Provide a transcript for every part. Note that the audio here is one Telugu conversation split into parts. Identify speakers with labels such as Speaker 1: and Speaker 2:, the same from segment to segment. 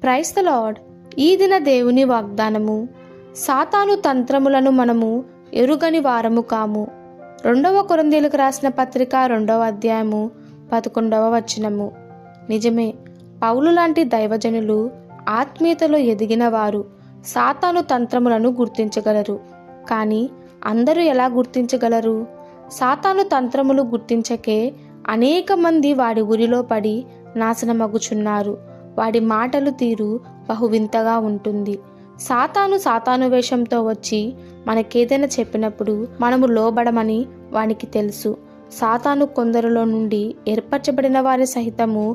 Speaker 1: Praise the lord. ఈ దిన దేవుని వాగ్దానము. సాతాను తంత్రములను మనము ఎరుగని వారము కాము. 2 కొరింథీయులకు రాసిన పత్రిక 2వ అధ్యాయము 11వ వచనము. నిజమే, పౌలు లాంటి దైవజనులు, ఆత్మీయతలో ఎదిగిన వారు సాతాను తంత్రములను గుర్తించగలరు. కానీ అందరూ ఎలా గుర్తించగలరు? సాతాను తంత్రములు గుర్తించకే అనేక మంది వాడి ఉరిలో పడి నాశనమగుచున్నారు. వాడి మాటలు తీరు బహువింతగా ఉంటుంది. సాతాను వేషంతో వచ్చి మనకేదైనా చెప్పినప్పుడు మనము లోబడమని వానికి తెలుసు. సాతాను కొందరిలో నుండి ఏర్పరచబడిన వారి సహితము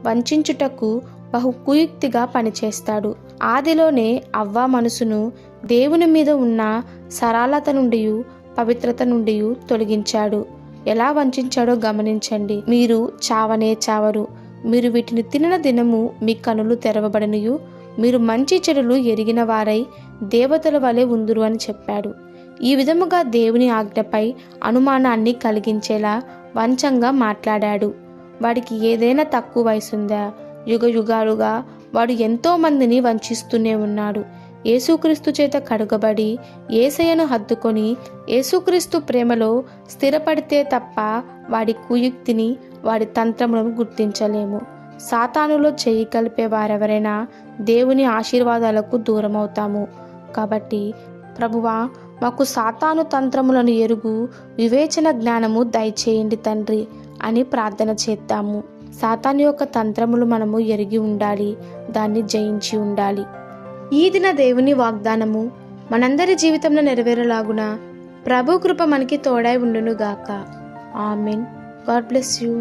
Speaker 1: వంచుటకు బహు కుయుక్తిగా పనిచేస్తాడు. ఆదిలోనే అవ్వ మనసును దేవుని మీద ఉన్న సరళత నుండి, పవిత్రత నుండి తొలగించాడు. ఎలా వంచాడో గమనించండి. మీరు చావనే చావరు, మీరు వీటిని తినిన దినము మీ కనులు తెరవబడనియు, మీరు మంచి చెడులు ఎరిగిన వారై దేవతల వలె ఉందురు అని చెప్పాడు. ఈ విధముగా దేవుని ఆజ్ఞపై అనుమానాన్ని కలిగించేలా వంచంగా మాట్లాడాడు. వాడికి ఏదైనా తక్కువ వయసుందా? యుగ యుగాలుగా వాడు ఎంతో మందిని వంచిస్తూనే ఉన్నాడు. యేసుక్రీస్తు చేత కడుగబడి యేసయ్యను హత్తుకొని యేసుక్రీస్తు ప్రేమలో స్థిరపడితే తప్ప వాడి కుయుక్తిని, వాడి తంత్రములను గుర్తించలేము. సాతానులో చేయి కలిపే వారెవరైనా దేవుని ఆశీర్వాదాలకు దూరమవుతాము. కాబట్టి ప్రభువా, మాకు సాతాను తంత్రములను ఎరుగు వివేచన జ్ఞానము దయచేయండి తండ్రి అని ప్రార్థన చేద్దాము. సాతాను యొక్క తంత్రములు మనము ఎరిగి ఉండాలి, దాన్ని జయించి ఉండాలి. ఈ దిన దేవుని వాగ్దానము మనందరి జీవితంలో నెరవేరలాగున ప్రభు కృప మనకి తోడై ఉండును గాక. ఆమెన్. God bless you.